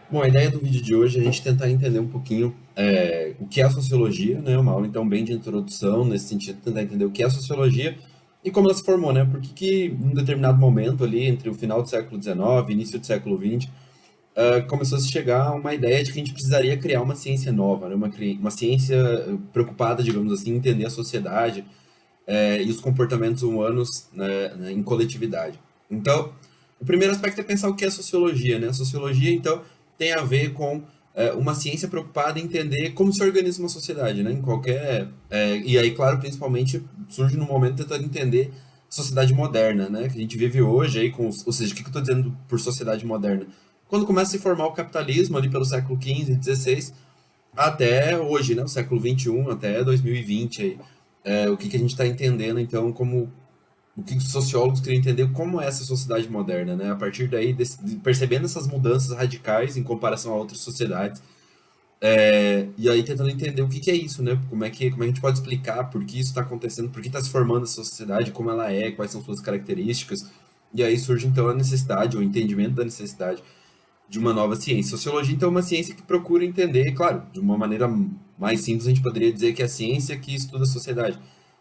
Bom, a ideia do vídeo de hoje é a gente tentar entender um pouquinho o que é a sociologia, né? Uma aula, então, bem de introdução, nesse sentido, tentar entender o que é a sociologia e como ela se formou, né? Por que que, em um determinado momento ali, entre o final do século XIX e início do século XX, começou a se chegar a uma ideia de que a gente precisaria criar uma ciência nova, né? Uma ciência preocupada, digamos assim, em entender a sociedade, e os comportamentos humanos, né, em coletividade. Então, o primeiro aspecto é pensar o que é sociologia, né? A sociologia, então, tem a ver com uma ciência preocupada em entender como se organiza uma sociedade, né? Em qualquer e aí, claro, principalmente surge no momento tentando entender a sociedade moderna, né? Que a gente vive hoje aí ou seja, o que eu estou dizendo por sociedade moderna? Quando começa a se formar o capitalismo ali pelo século XV, XVI, até hoje, né? O século XXI, até 2020 aí. O que a gente está entendendo, então, como o que os sociólogos queriam entender como é essa sociedade moderna, né? A partir daí, percebendo essas mudanças radicais em comparação a outras sociedades, e aí tentando entender o que é isso, né? Como a gente pode explicar por que isso está acontecendo, por que está se formando essa sociedade, como ela é, quais são suas características. E aí surge então a necessidade, o entendimento da necessidade de uma nova ciência. Sociologia, então, é uma ciência que procura entender, claro, de uma maneira mais simples, a gente poderia dizer que é a ciência que estuda a sociedade.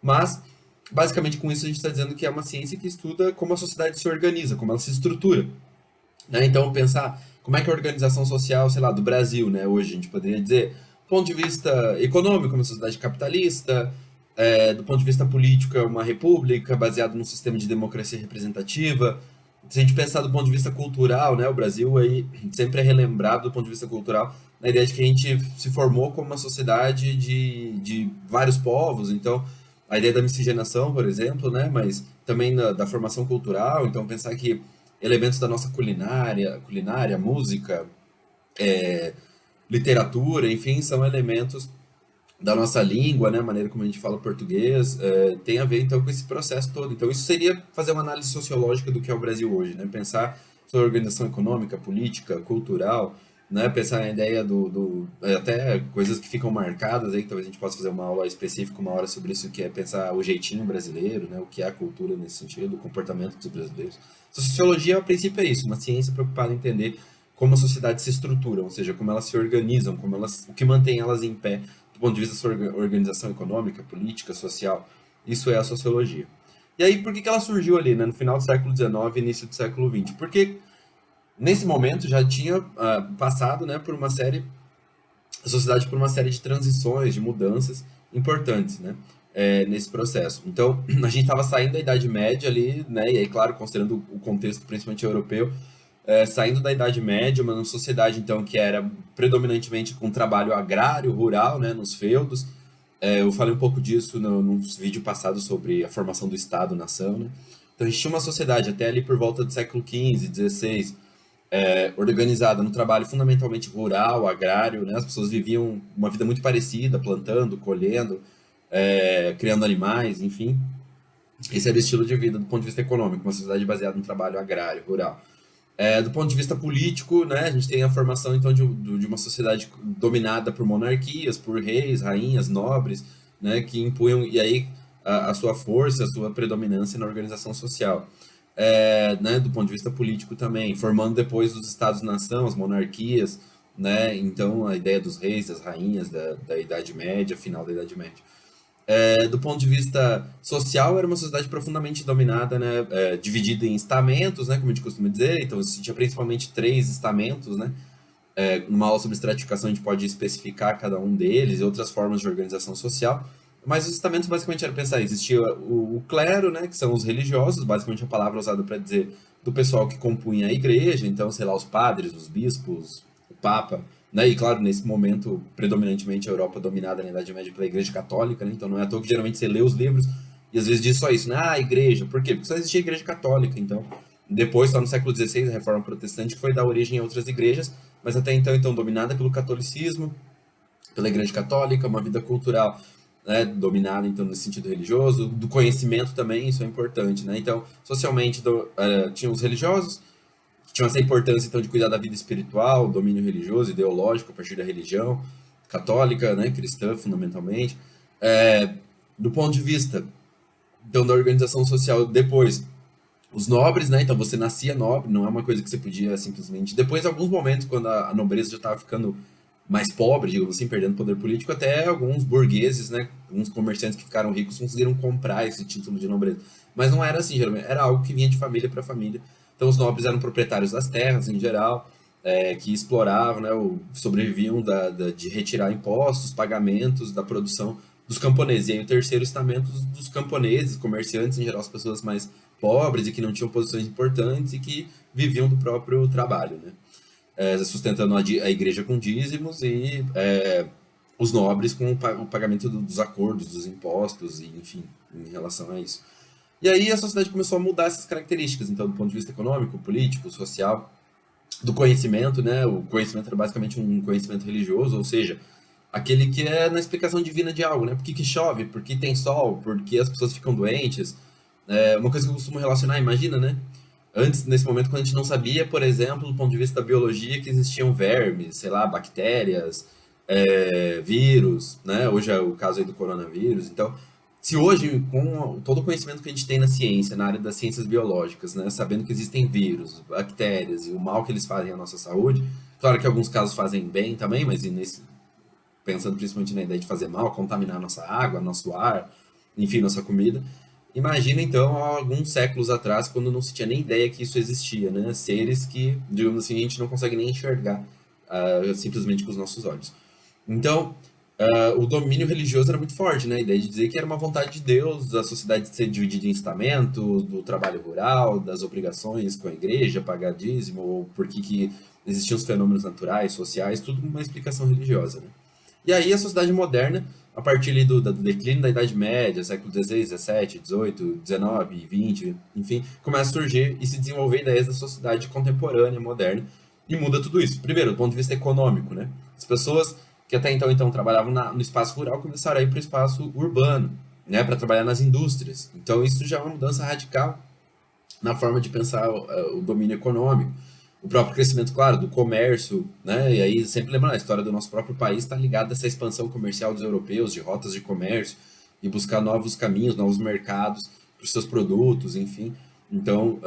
Mas, basicamente, com isso, a gente está dizendo que é uma ciência que estuda como a sociedade se organiza, como ela se estrutura. Né? Então, pensar como é que é a organização social, sei lá, do Brasil, né? Hoje, a gente poderia dizer, do ponto de vista econômico, uma sociedade capitalista, do ponto de vista político, é uma república baseada num sistema de democracia representativa. Se a gente pensar do ponto de vista cultural, né, o Brasil aí sempre é relembrado do ponto de vista cultural na ideia de que a gente se formou como uma sociedade de vários povos, então a ideia da miscigenação, por exemplo, né, mas também da formação cultural, então pensar que elementos da nossa culinária, música, literatura, enfim, são elementos da nossa língua, né, a maneira como a gente fala português, tem a ver então com esse processo todo. Então isso seria fazer uma análise sociológica do que é o Brasil hoje, né, pensar sobre organização econômica, política, cultural, né, pensar na ideia até coisas que ficam marcadas aí, que talvez a gente possa fazer uma aula específica, uma hora sobre isso, que é pensar o jeitinho brasileiro, né, o que é a cultura nesse sentido, o comportamento dos brasileiros. Sociologia, a princípio, é isso, uma ciência preocupada em entender como a sociedade se estrutura, ou seja, como elas se organizam, o que mantém elas em pé do ponto de vista da sua organização econômica, política, social. Isso é a sociologia. E aí, por que ela surgiu ali, né, no final do século XIX, início do século XX? Porque nesse momento já tinha passado, né, por uma série, a sociedade por uma série de transições, de mudanças importantes, né, nesse processo. Então, a gente estava saindo da Idade Média ali, né, e aí, claro, considerando o contexto principalmente europeu, saindo da Idade Média, uma sociedade então que era predominantemente com trabalho agrário, rural, né, nos feudos. Eu falei um pouco disso no vídeo passado sobre a formação do Estado-nação, né? Então a gente tinha uma sociedade até ali por volta do século XV, XVI, organizada no trabalho fundamentalmente rural, agrário, né? As pessoas viviam uma vida muito parecida, plantando, colhendo, criando animais, enfim. Esse era o estilo de vida do ponto de vista econômico, uma sociedade baseada no trabalho agrário, rural. Do ponto de vista político, né, a gente tem a formação então de uma sociedade dominada por monarquias, por reis, rainhas, nobres, né, que impunham e aí a sua força, a sua predominância na organização social. Né, do ponto de vista político também, formando depois os estados-nação, as monarquias, né, então a ideia dos reis, das rainhas da Idade Média, final da Idade Média. Do ponto de vista social, era uma sociedade profundamente dominada, né, dividida em estamentos, né, como a gente costuma dizer. Então, você tinha principalmente três estamentos, né. Numa aula sobre estratificação, a gente pode especificar cada um deles e outras formas de organização social. Mas os estamentos, basicamente, era pensar: existia o clero, né, que são os religiosos, basicamente a palavra usada para dizer do pessoal que compunha a igreja, então, sei lá, os padres, os bispos, o papa, né? E claro, nesse momento, predominantemente a Europa dominada na Idade Média pela Igreja Católica, né? Então não é à toa que geralmente você lê os livros e às vezes diz só isso, né? Ah, a igreja. Por quê? Porque só existia a Igreja Católica, então. Depois, só no século XVI, a Reforma Protestante que foi dar origem a outras igrejas, mas até então dominada pelo catolicismo, pela Igreja Católica, uma vida cultural, né, dominada então nesse sentido religioso, do conhecimento também, isso é importante, né? Então, socialmente tinham os religiosos, que tinham essa importância então de cuidar da vida espiritual, domínio religioso, ideológico a partir da religião católica, né, cristã fundamentalmente. Do ponto de vista então da organização social depois, os nobres, né? Então você nascia nobre, não é uma coisa que você podia simplesmente. Depois, em alguns momentos, quando a nobreza já estava ficando mais pobre, digamos assim, perdendo poder político, até alguns burgueses, né? Alguns comerciantes que ficaram ricos conseguiram comprar esse título de nobreza. Mas não era assim, geralmente. Era algo que vinha de família para família. Então os nobres eram proprietários das terras, em geral, que exploravam, né? Sobreviviam de retirar impostos, pagamentos da produção dos camponeses. E aí o terceiro estamento dos camponeses, comerciantes, em geral, as pessoas mais pobres e que não tinham posições importantes e que viviam do próprio trabalho, né? Sustentando a igreja com dízimos e os nobres com o pagamento dos acordos, dos impostos, e, enfim, em relação a isso. E aí a sociedade começou a mudar essas características, então, do ponto de vista econômico, político, social, do conhecimento, né? O conhecimento era basicamente um conhecimento religioso, ou seja, aquele que é na explicação divina de algo, né? Por que, que chove? Por que tem sol? Por que as pessoas ficam doentes? Uma coisa que eu costumo relacionar, imagina, né? Antes, nesse momento, quando a gente não sabia, por exemplo, do ponto de vista da biologia, que existiam vermes, sei lá, bactérias, vírus, né? Hoje é o caso aí do coronavírus. Então, se hoje, com todo o conhecimento que a gente tem na ciência, na área das ciências biológicas, né? Sabendo que existem vírus, bactérias e o mal que eles fazem à nossa saúde, claro que alguns casos fazem bem também, mas pensando principalmente na ideia de fazer mal, contaminar nossa água, nosso ar, enfim, nossa comida. Imagina então, há alguns séculos atrás, quando não se tinha nem ideia que isso existia, né? Seres que, digamos assim, a gente não consegue nem enxergar simplesmente com os nossos olhos. Então, o domínio religioso era muito forte, né? A ideia de dizer que era uma vontade de Deus, a sociedade ser dividida em estamentos, do trabalho rural, das obrigações com a igreja, pagar dízimo, ou por que existiam os fenômenos naturais, sociais, tudo uma explicação religiosa, né? E aí a sociedade moderna, a partir ali do declínio da Idade Média, século XVI, XVII, XVIII, XIX, XX, enfim, começa a surgir e se desenvolver ideias da sociedade contemporânea, moderna, e muda tudo isso. Primeiro, do ponto de vista econômico, né? As pessoas que até então trabalhavam no espaço rural começaram a ir para o espaço urbano, né, para trabalhar nas indústrias. Então isso já é uma mudança radical na forma de pensar o domínio econômico. O próprio crescimento, claro, do comércio, né? E aí, sempre lembrando, a história do nosso próprio país está ligada a essa expansão comercial dos europeus, de rotas de comércio, e buscar novos caminhos, novos mercados para os seus produtos, enfim. Então,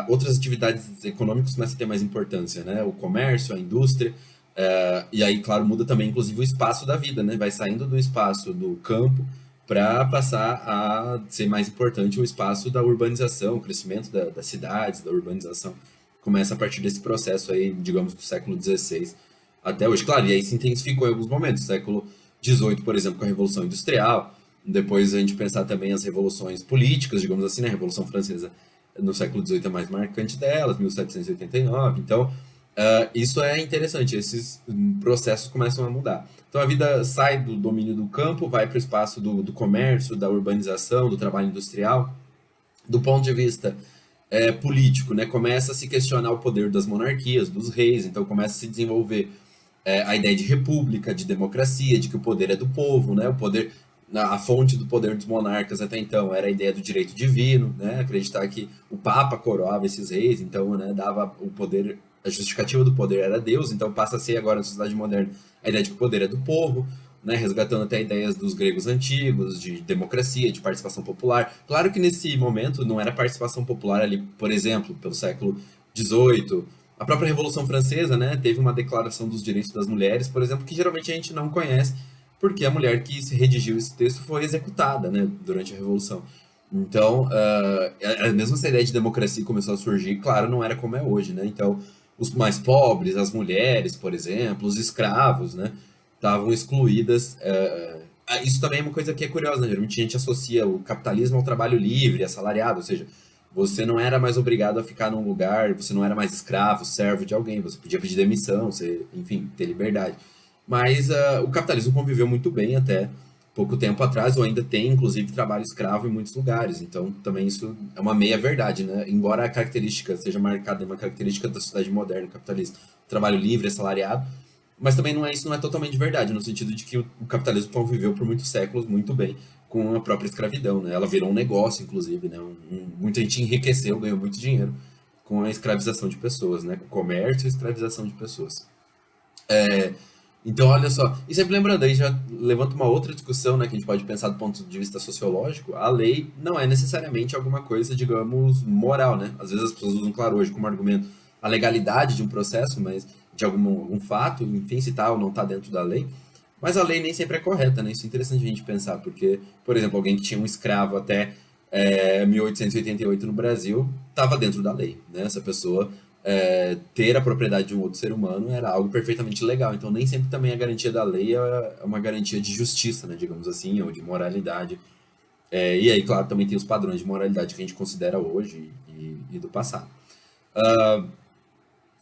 outras atividades econômicas começam a ter mais importância, né? O comércio, a indústria, e aí, claro, muda também, inclusive, o espaço da vida, né? Vai saindo do espaço do campo para passar a ser mais importante o espaço da urbanização, o crescimento das cidades, da urbanização. Começa a partir desse processo aí, digamos, do século XVI até hoje. Claro, e aí se intensificou em alguns momentos. Século XVIII, por exemplo, com a Revolução Industrial. Depois a gente pensar também as revoluções políticas, digamos assim, né? A Revolução Francesa no século XVIII é mais marcante delas, 1789. Então, isso é interessante, esses processos começam a mudar. Então a vida sai do domínio do campo, vai para o espaço do comércio, da urbanização, do trabalho industrial. Do ponto de vista político, né, começa a se questionar o poder das monarquias, dos reis, então começa a se desenvolver a ideia de república, de democracia, de que o poder é do povo, né, o poder, a fonte do poder dos monarcas até então era a ideia do direito divino, né, acreditar que o Papa coroava esses reis, então, né, dava o poder, a justificativa do poder era Deus, então passa a ser agora na sociedade moderna a ideia de que o poder é do povo, né, resgatando até ideias dos gregos antigos, de democracia, de participação popular. Claro que nesse momento não era participação popular ali, por exemplo, pelo século XVIII. A própria Revolução Francesa, né, teve uma declaração dos direitos das mulheres, por exemplo, que geralmente a gente não conhece, porque a mulher que se redigiu esse texto foi executada, né, durante a Revolução. Então, mesmo essa ideia de democracia começou a surgir, claro, não era como é hoje, né? Então, os mais pobres, as mulheres, por exemplo, os escravos, né? Estavam excluídas. Isso também é uma coisa que é curiosa, né? Geralmente a gente associa o capitalismo ao trabalho livre, assalariado, ou seja, você não era mais obrigado a ficar num lugar, você não era mais escravo, servo de alguém, você podia pedir demissão, você, enfim, ter liberdade. Mas o capitalismo conviveu muito bem até pouco tempo atrás, ou ainda tem, inclusive, trabalho escravo em muitos lugares. Então, também isso é uma meia-verdade, né? Embora a característica seja marcada, uma característica da sociedade moderna capitalista, trabalho livre, assalariado, mas também isso não é totalmente verdade, no sentido de que o capitalismo conviveu por muitos séculos muito bem com a própria escravidão, né? Ela virou um negócio, inclusive, né? Muita gente enriqueceu, ganhou muito dinheiro com a escravização de pessoas, né? Com o comércio e a escravização de pessoas. Então, olha só, e sempre lembrando, aí já levanta uma outra discussão, né, que a gente pode pensar do ponto de vista sociológico, a lei não é necessariamente alguma coisa, digamos, moral, né? Às vezes as pessoas usam, claro, hoje como argumento a legalidade de um processo, mas de algum fato, enfim, se tá ou não está dentro da lei, mas a lei nem sempre é correta, né? Isso é interessante a gente pensar, porque, por exemplo, alguém que tinha um escravo até 1888 no Brasil estava dentro da lei, né? Essa pessoa ter a propriedade de um outro ser humano era algo perfeitamente legal. Então, nem sempre também a garantia da lei é uma garantia de justiça, né? Digamos assim, ou de moralidade. E aí, claro, também tem os padrões de moralidade que a gente considera hoje e do passado.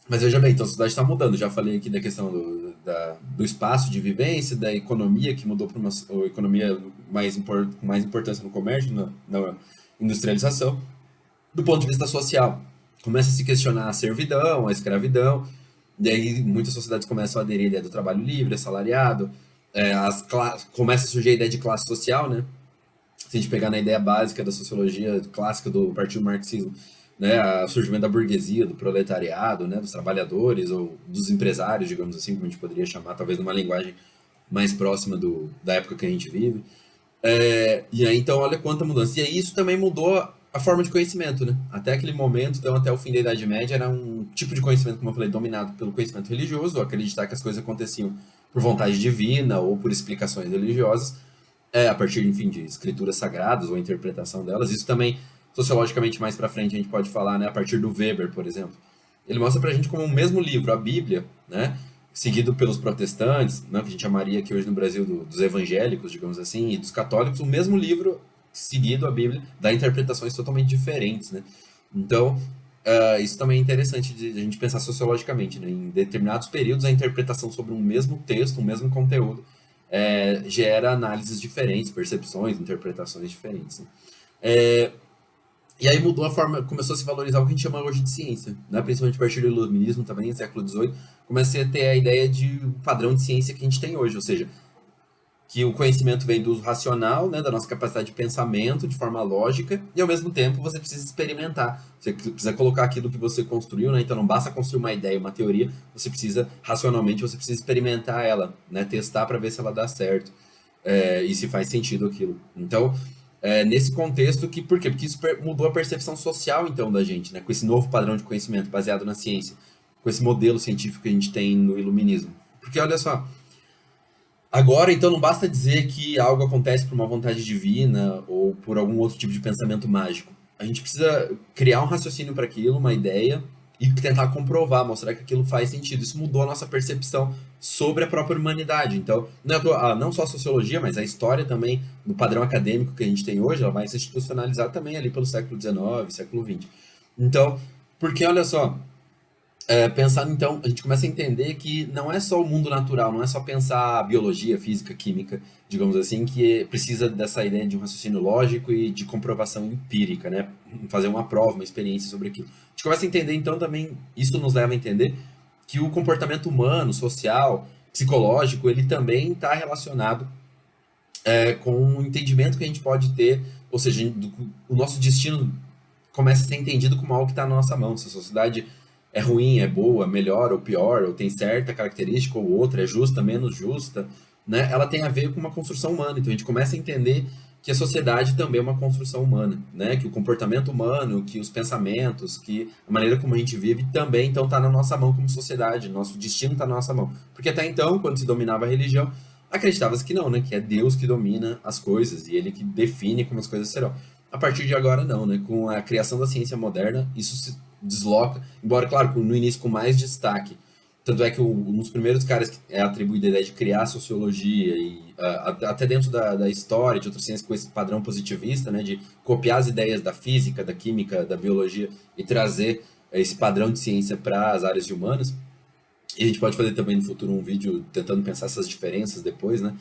Mas veja bem, então a sociedade está mudando. Já falei aqui da questão do espaço de vivência, da economia, que mudou para uma economia com mais importância no comércio, na industrialização. Do ponto de vista social, começa a se questionar a servidão, a escravidão, daí muitas sociedades começam a aderir à ideia do trabalho livre, assalariado, começa a surgir a ideia de classe social, né? Se a gente pegar na ideia básica da sociologia clássica do Partido Marxismo, né, o surgimento da burguesia, do proletariado, né, dos trabalhadores ou dos empresários, digamos assim, como a gente poderia chamar, talvez numa linguagem mais próxima da época que a gente vive. E aí, então, olha quanta mudança. E aí, isso também mudou a forma de conhecimento, né? Até aquele momento, então, até o fim da Idade Média, era um tipo de conhecimento, como eu falei, dominado pelo conhecimento religioso, acreditar que as coisas aconteciam por vontade divina ou por explicações religiosas, a partir, enfim, de escrituras sagradas ou interpretação delas. Isso também, sociologicamente, mais para frente, a gente pode falar, né? A partir do Weber, por exemplo. Ele mostra pra gente como o mesmo livro, a Bíblia, né? Seguido pelos protestantes, né, que a gente chamaria aqui hoje no Brasil dos evangélicos, digamos assim, e dos católicos, o mesmo livro seguido, a Bíblia, dá interpretações totalmente diferentes, né? Então, isso também é interessante de a gente pensar sociologicamente, né? Em determinados períodos, a interpretação sobre um mesmo texto, um mesmo conteúdo, gera análises diferentes, percepções, interpretações diferentes, né? E aí mudou a forma, começou a se valorizar o que a gente chama hoje de ciência, né? Principalmente a partir do iluminismo também, no século XVIII, começa a ter a ideia de um padrão de ciência que a gente tem hoje, ou seja, que o conhecimento vem do uso racional, né, da nossa capacidade de pensamento de forma lógica, e ao mesmo tempo você precisa experimentar, você precisa colocar aquilo que você construiu, né? Então não basta construir uma ideia, uma teoria, você precisa, racionalmente, você precisa experimentar ela, né? Testar para ver se ela dá certo, e se faz sentido aquilo. Então, nesse contexto, por quê? Porque isso mudou a percepção social, então, da gente, né? Com esse novo padrão de conhecimento baseado na ciência, com esse modelo científico que a gente tem no iluminismo. Porque, olha só, agora, então, não basta dizer que algo acontece por uma vontade divina ou por algum outro tipo de pensamento mágico. A gente precisa criar um raciocínio para aquilo, uma ideia, e tentar comprovar, mostrar que aquilo faz sentido. Isso mudou a nossa percepção sobre a própria humanidade. Então, não só a sociologia, mas a história também, no padrão acadêmico que a gente tem hoje, ela vai se institucionalizar também ali pelo século XIX, século XX. Então, porque olha só, pensar então, a gente começa a entender que não é só o mundo natural, não é só pensar biologia, física, química, digamos assim, que precisa dessa ideia de um raciocínio lógico e de comprovação empírica, né? Fazer uma prova, uma experiência sobre aquilo. A gente começa a entender então também, isso nos leva a entender que o comportamento humano, social, psicológico, ele também está relacionado com o entendimento que a gente pode ter, ou seja, o nosso destino começa a ser entendido como algo que está na nossa mão. Se a sociedade é ruim, é boa, melhor ou pior, ou tem certa característica ou outra, é justa, menos justa, né? Ela tem a ver com uma construção humana. Então a gente começa a entender que a sociedade também é uma construção humana, né? Que o comportamento humano, que os pensamentos, que a maneira como a gente vive também então está na nossa mão como sociedade, nosso destino está na nossa mão. Porque até então, quando se dominava a religião, acreditava-se que não, né? Que é Deus que domina as coisas e ele que define como as coisas serão. A partir de agora não, né? Com a criação da ciência moderna, isso se desloca, embora, claro, no início com mais destaque. Tanto é que um dos primeiros caras que é atribuído a ideia de criar a sociologia e até dentro da história, de outras ciências com esse padrão positivista, né, de copiar as ideias da física, da química, da biologia e trazer esse padrão de ciência para as áreas de humanas. E a gente pode fazer também no futuro um vídeo tentando pensar essas diferenças depois, né?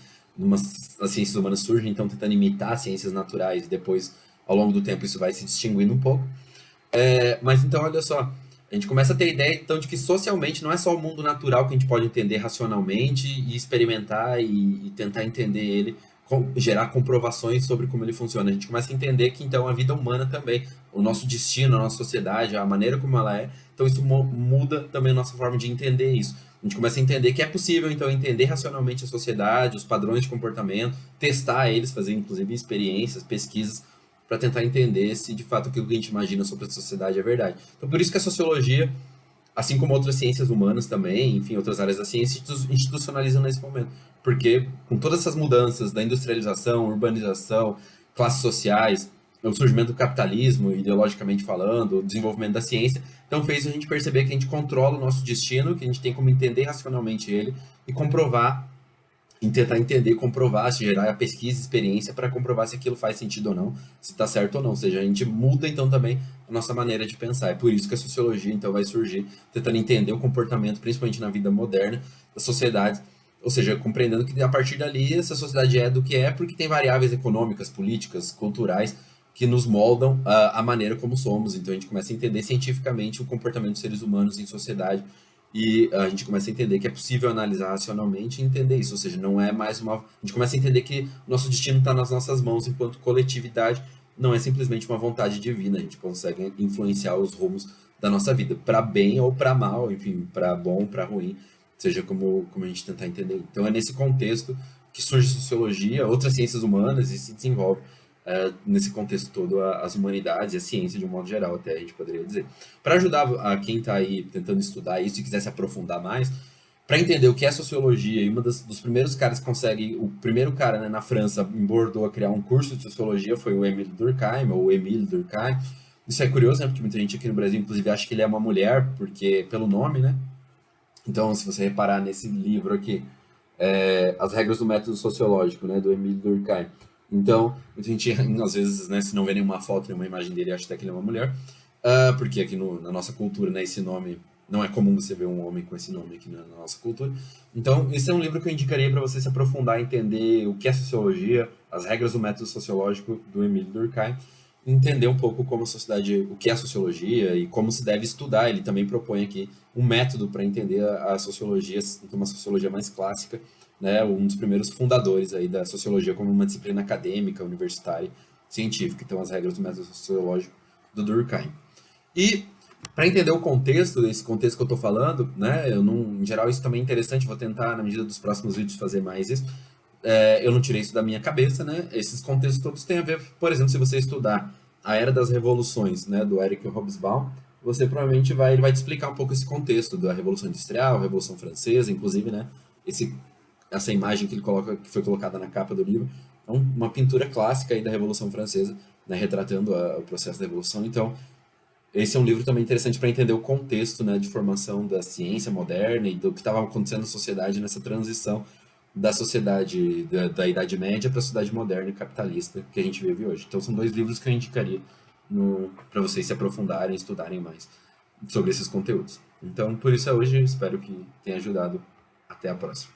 As ciências humanas surgem, então, tentando imitar as ciências naturais e depois, ao longo do tempo, isso vai se distinguindo um pouco. Mas então, olha só, a gente começa a ter ideia então de que socialmente não é só o mundo natural que a gente pode entender racionalmente e experimentar e tentar entender ele gerar comprovações sobre como ele funciona. A gente começa a entender que, então, a vida humana também, o nosso destino, a nossa sociedade, a maneira como ela é, então isso muda também a nossa forma de entender isso. A gente começa a entender que é possível, então, entender racionalmente a sociedade, os padrões de comportamento, testar eles, fazer, inclusive, experiências, pesquisas, para tentar entender se, de fato, aquilo que a gente imagina sobre a sociedade é verdade. Então, por isso que a sociologia, assim como outras ciências humanas também, enfim, outras áreas da ciência, institucionalizam nesse momento. Porque com todas essas mudanças da industrialização, urbanização, classes sociais, o surgimento do capitalismo, ideologicamente falando, o desenvolvimento da ciência, então fez a gente perceber que a gente controla o nosso destino, que a gente tem como entender racionalmente ele e comprovar, em tentar entender, comprovar, se gerar a pesquisa, experiência para comprovar se aquilo faz sentido ou não, se está certo ou não. Ou seja, a gente muda então também a nossa maneira de pensar. É por isso que a sociologia então vai surgir, tentando entender o comportamento, principalmente na vida moderna, da sociedade. Ou seja, compreendendo que a partir dali essa sociedade é do que é, porque tem variáveis econômicas, políticas, culturais que nos moldam a maneira como somos. Então a gente começa a entender cientificamente o comportamento dos seres humanos em sociedade e a gente começa a entender que é possível analisar racionalmente e entender isso. Ou seja, não é mais uma. A gente começa a entender que o nosso destino está nas nossas mãos enquanto coletividade, não é simplesmente uma vontade divina. A gente consegue influenciar os rumos da nossa vida, para bem ou para mal, enfim, para bom, para ruim, seja como a gente tentar entender. Então é nesse contexto que surge a sociologia, outras ciências humanas e se desenvolve nesse contexto todo as humanidades e a ciência de um modo geral, até a gente poderia dizer. Para ajudar a quem está aí tentando estudar isso e quiser se aprofundar mais, para entender o que é sociologia, e dos primeiros caras que consegue, o primeiro cara, né, na França, em Bordeaux, a criar um curso de sociologia foi o Émile Durkheim, ou Émile Durkheim. Isso é curioso, né, porque muita gente aqui no Brasil, inclusive, acha que ele é uma mulher, porque pelo nome, né? Então, se você reparar nesse livro aqui, As Regras do Método Sociológico, né, do Émile Durkheim. Então, muita gente, às vezes, né, se não vê nenhuma foto, nenhuma imagem dele, acha até que ele é uma mulher, porque aqui na nossa cultura, né, esse nome, não é comum você ver um homem com esse nome aqui na nossa cultura. Então, esse é um livro que eu indicaria para você se aprofundar, entender o que é sociologia, as regras do método sociológico do Émile Durkheim, entender um pouco como a sociedade, o que é a sociologia e como se deve estudar. Ele também propõe aqui um método para entender a sociologia, então uma sociologia mais clássica, né, um dos primeiros fundadores aí da sociologia como uma disciplina acadêmica, universitária, científica. Então, as regras do método sociológico do Durkheim. E para entender o contexto, esse contexto que eu estou falando, né, eu não, em geral isso também é interessante, vou tentar na medida dos próximos vídeos fazer mais isso. Eu não tirei isso da minha cabeça, né? Esses contextos todos têm a ver, por exemplo, se você estudar a Era das Revoluções, né, do Eric Hobsbawm, você provavelmente ele vai te explicar um pouco esse contexto da Revolução Industrial, Revolução Francesa, inclusive, né, essa imagem que ele coloca, que foi colocada na capa do livro, é uma pintura clássica aí da Revolução Francesa, né, retratando o processo da Revolução. Então, esse é um livro também interessante para entender o contexto, né, de formação da ciência moderna e do que estava acontecendo na sociedade nessa transição da sociedade da Idade Média para a sociedade moderna e capitalista que a gente vive hoje. Então são dois livros que eu indicaria para vocês se aprofundarem, estudarem mais sobre esses conteúdos. Então por isso é hoje, espero que tenha ajudado. Até a próxima.